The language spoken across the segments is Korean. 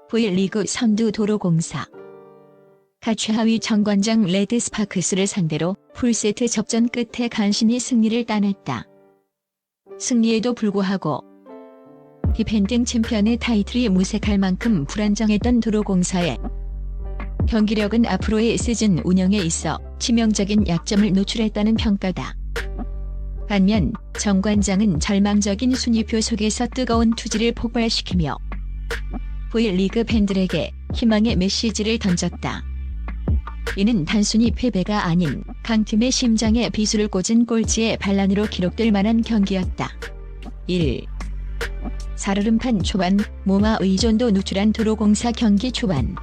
V리그 선두 도로공사. 가최하위 정관장 레드스파크스를 상대로 풀세트 접전 끝에 간신히 승리를 따냈다. 승리에도 불구하고 디펜딩 챔피언의 타이틀이 무색할 만큼 불안정했던 도로공사의 경기력은 앞으로의 시즌 운영에 있어 치명적인 약점을 노출했다는 평가다. 반면 정관장은 절망적인 순위표 속에서 뜨거운 투지를 폭발시키며 V리그 팬들에게 희망의 메시지를 던졌다. 이는 단순히 패배가 아닌 강팀의 심장에 비수를 꽂은 꼴찌의 반란으로 기록될 만한 경기였다. 1. 살얼음판 초반 모마 의존도 누출한 도로공사 경기 초반.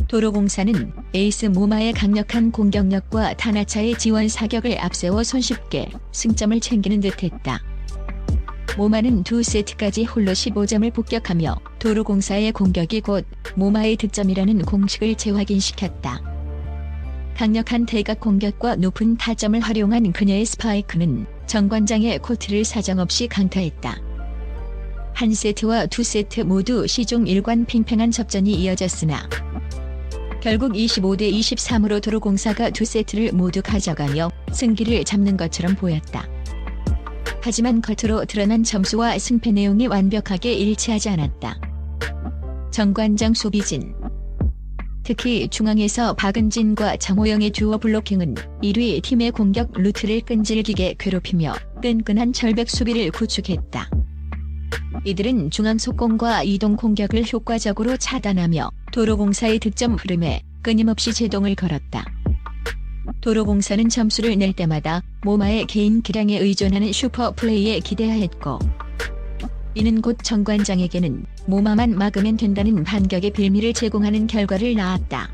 도로공사는 에이스 모마의 강력한 공격력과 타나차의 지원 사격을 앞세워 손쉽게 승점을 챙기는 듯했다. 모마는 2세트까지 홀로 15점을 폭격하며 도로공사의 공격이 곧 모마의 득점이라는 공식을 재확인시켰다. 강력한 대각 공격과 높은 타점을 활용한 그녀의 스파이크는 정관장의 코트를 사정없이 강타했다. 1세트와 2세트 모두 시종 일관 팽팽한 접전이 이어졌으나 결국 25대 23으로 도로공사가 2세트를 모두 가져가며 승기를 잡는 것처럼 보였다. 하지만 겉으로 드러난 점수와 승패 내용이 완벽하게 일치하지 않았다. 정관장 수비진. 특히 중앙에서 박은진과 정호영의 듀오 블로킹은 1위 팀의 공격 루트를 끈질기게 괴롭히며 끈끈한 절벽 수비를 구축했다. 이들은 중앙 속공과 이동 공격을 효과적으로 차단하며 도로공사의 득점 흐름에 끊임없이 제동을 걸었다. 도로공사는 점수를 낼 때마다 모마의 개인 기량에 의존하는 슈퍼 플레이에 기대야 했고, 이는 곧 정관장에게는 모마만 막으면 된다는 반격의 빌미를 제공하는 결과를 낳았다.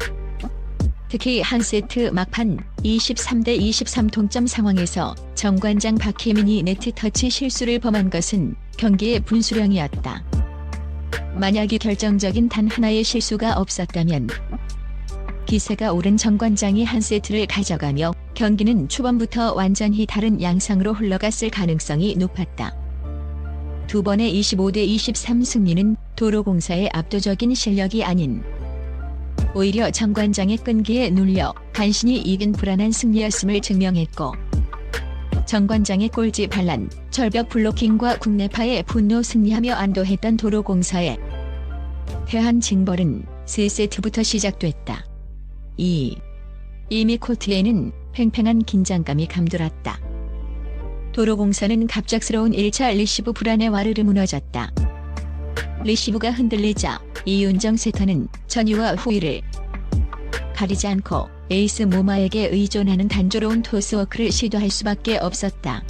특히 한 세트 막판 23대 23 동점 상황에서 정관장 박혜민이 네트 터치 실수를 범한 것은 경기의 분수령이었다. 만약 이 결정적인 단 하나의 실수가 없었다면 기세가 오른 정관장이 한 세트를 가져가며 경기는 초반부터 완전히 다른 양상으로 흘러갔을 가능성이 높았다. 두 번의 25대 23 승리는 도로공사의 압도적인 실력이 아닌 오히려 정관장의 끈기에 눌려 간신히 이긴 불안한 승리였음을 증명했고, 정관장의 꼴찌 반란, 절벽 블로킹과 국내파의 분노 승리하며 안도했던 도로공사의 패한 징벌은 3세트부터 시작됐다. 2. 이미 코트에는 팽팽한 긴장감이 감돌았다. 도로공사는 갑작스러운 1차 리시브 불안에 와르르 무너졌다. 리시브가 흔들리자 이윤정 세터는 전위와 후위를 가리지 않고 에이스 모마에게 의존하는 단조로운 토스워크를 시도할 수밖에 없었다.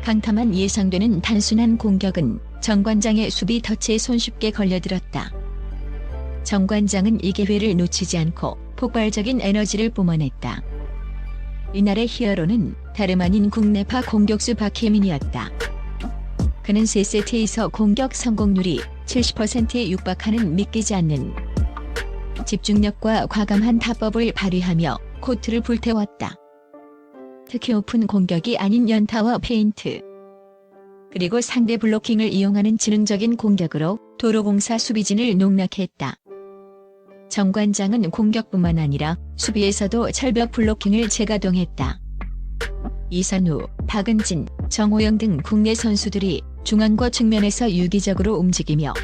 강타만 예상되는 단순한 공격은 정관장의 수비 터치에 손쉽게 걸려들었다. 정관장은 이 기회를 놓치지 않고 폭발적인 에너지를 뿜어냈다. 이날의 히어로는 다름 아닌 국내파 공격수 박혜민이었다. 그는 3세트에서 공격 성공률이 70%에 육박하는 믿기지 않는 집중력과 과감한 타법을 발휘하며 코트를 불태웠다. 특히 오픈 공격이 아닌 연타와 페인트, 그리고 상대 블로킹을 이용하는 지능적인 공격으로 도로공사 수비진을 농락했다. 정관장은 공격뿐만 아니라 수비에서도 철벽 블로킹을 재가동했다. 이선우, 박은진, 정호영 등 국내 선수들이 중앙과 측면에서 유기적으로 움직이며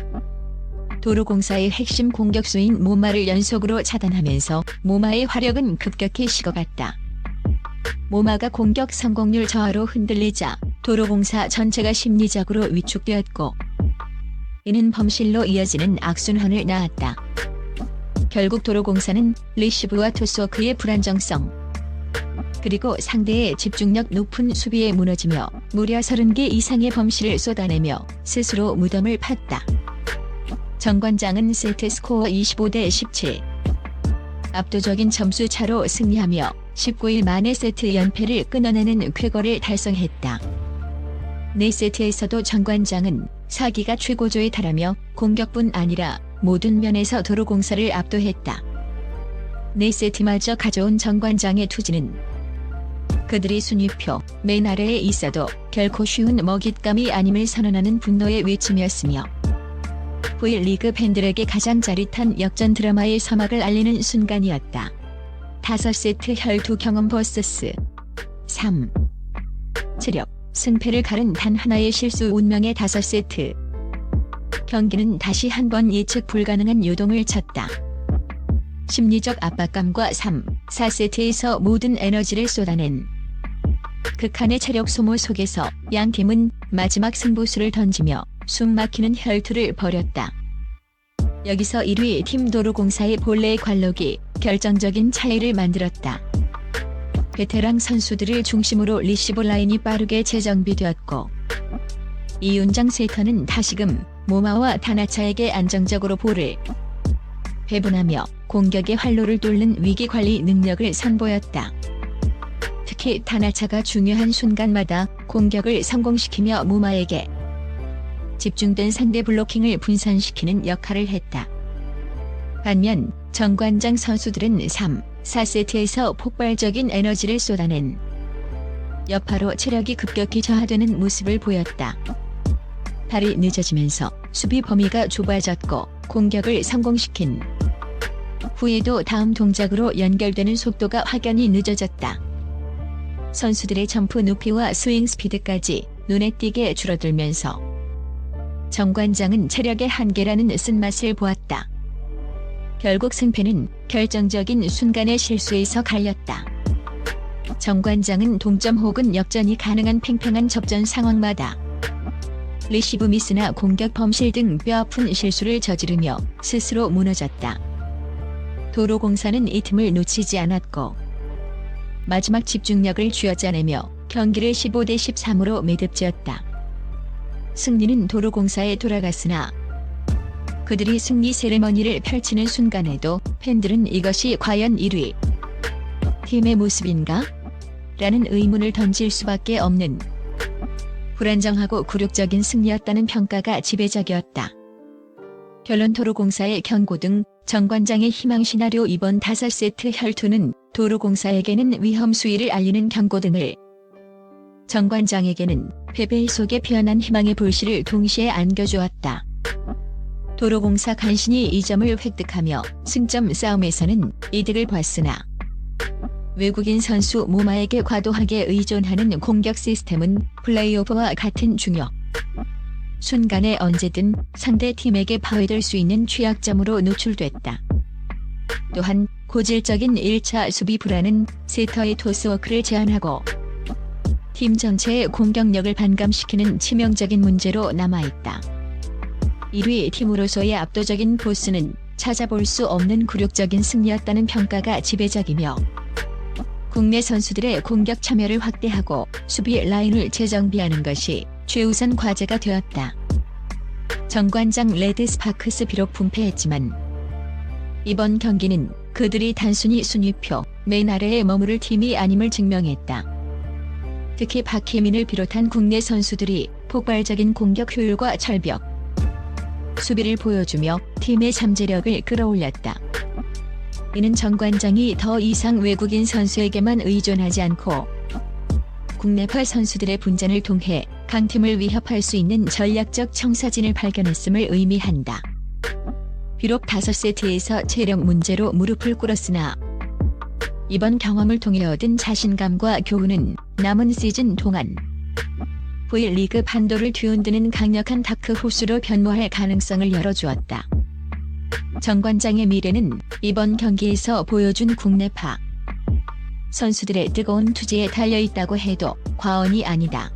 도로공사의 핵심 공격수인 모마를 연속으로 차단하면서 모마의 화력은 급격히 식어갔다. 모마가 공격 성공률 저하로 흔들리자 도로공사 전체가 심리적으로 위축되었고, 이는 범실로 이어지는 악순환을 낳았다. 결국 도로공사는 리시브와 토스워크의 불안정성, 그리고 상대의 집중력 높은 수비에 무너지며 무려 30개 이상의 범실을 쏟아내며 스스로 무덤을 팠다. 정관장은 세트 스코어 25대 17. 압도적인 점수 차로 승리하며 19일 만에 세트 연패를 끊어내는 쾌거를 달성했다. 4세트에서도 정관장은 사기가 최고조에 달하며 공격뿐 아니라 모든 면에서 도로공사를 압도했다. 4세트마저 가져온 정관장의 투지는 그들이 순위표 맨 아래에 있어도 결코 쉬운 먹잇감이 아님을 선언하는 분노의 외침이었으며, V리그 팬들에게 가장 짜릿한 역전 드라마의 서막을 알리는 순간이었다. 5세트 혈투 경험 vs 3. 체력, 승패를 가른 단 하나의 실수 운명의 5세트. 경기는 다시 한번 예측 불가능한 요동을 쳤다. 심리적 압박감과 3, 4세트에서 모든 에너지를 쏟아낸 극한의 체력 소모 속에서 양 팀은 마지막 승부수를 던지며 숨막히는 혈투를 벌였다. 여기서 1위 팀 도로공사의 볼레 관록이 결정적인 차이를 만들었다. 베테랑 선수들을 중심으로 리시브 라인이 빠르게 재정비되었고 이윤장 세터는 다시금 모마와 타나차에게 안정적으로 볼을 배분하며 공격의 활로를 뚫는 위기관리 능력을 선보였다. 특히 타나차가 중요한 순간마다 공격을 성공시키며 모마에게 집중된 상대 블로킹을 분산시키는 역할을 했다. 반면 정관장 선수들은 3, 4세트에서 폭발적인 에너지를 쏟아낸 여파로 체력이 급격히 저하되는 모습을 보였다. 발이 늦어지면서 수비 범위가 좁아졌고 공격을 성공시킨 후에도 다음 동작으로 연결되는 속도가 확연히 늦어졌다. 선수들의 점프 높이와 스윙 스피드까지 눈에 띄게 줄어들면서 정관장은 체력의 한계라는 쓴맛을 보았다. 결국 승패는 결정적인 순간의 실수에서 갈렸다. 정관장은 동점 혹은 역전이 가능한 팽팽한 접전 상황마다 리시브 미스나 공격 범실 등 뼈아픈 실수를 저지르며 스스로 무너졌다. 도로공사는 이 틈을 놓치지 않았고 마지막 집중력을 쥐어짜내며 경기를 15대 13으로 매듭지었다. 승리는 도로공사에 돌아갔으나 그들이 승리 세레머니를 펼치는 순간에도 팬들은 이것이 과연 1위 팀의 모습인가? 라는 의문을 던질 수밖에 없는 불안정하고 굴욕적인 승리였다는 평가가 지배적이었다. 결론 도로공사의 경고 등 정관장의 희망 시나리오. 이번 5세트 혈투는 도로공사에게는 위험 수위를 알리는 경고 등을, 정관장에게는 패배 속에 피어난 희망의 불씨를 동시에 안겨주었다. 도로공사 간신히 2점을 획득하며 승점 싸움에서는 이득을 봤으나 외국인 선수 모마에게 과도하게 의존하는 공격 시스템은 플레이오프와 같은 중요 순간에 언제든 상대 팀에게 파괴될 수 있는 취약점으로 노출됐다. 또한 고질적인 1차 수비 불안은 세터의 토스워크를 제한하고 팀 전체의 공격력을 반감시키는 치명적인 문제로 남아있다. 1위 팀으로서의 압도적인 보스는 찾아볼 수 없는 굴욕적인 승리였다는 평가가 지배적이며 국내 선수들의 공격 참여를 확대하고 수비 라인을 재정비하는 것이 최우선 과제가 되었다. 정관장 레드 스파크스 비록 분패했지만 이번 경기는 그들이 단순히 순위표 맨 아래에 머무를 팀이 아님을 증명했다. 특히 박혜민을 비롯한 국내 선수들이 폭발적인 공격 효율과 철벽 수비를 보여주며 팀의 잠재력을 끌어올렸다. 이는 정관장이 더 이상 외국인 선수에게만 의존하지 않고 국내파 선수들의 분전을 통해 강팀을 위협할 수 있는 전략적 청사진을 발견했음을 의미한다. 비록 5세트에서 체력 문제로 무릎을 꿇었으나 이번 경험을 통해 얻은 자신감과 교훈은 남은 시즌 동안 V리그 판도를 뒤흔드는 강력한 다크 호수로 변모할 가능성을 열어주었다. 정관장의 미래는 이번 경기에서 보여준 국내파 선수들의 뜨거운 투지에 달려있다고 해도 과언이 아니다.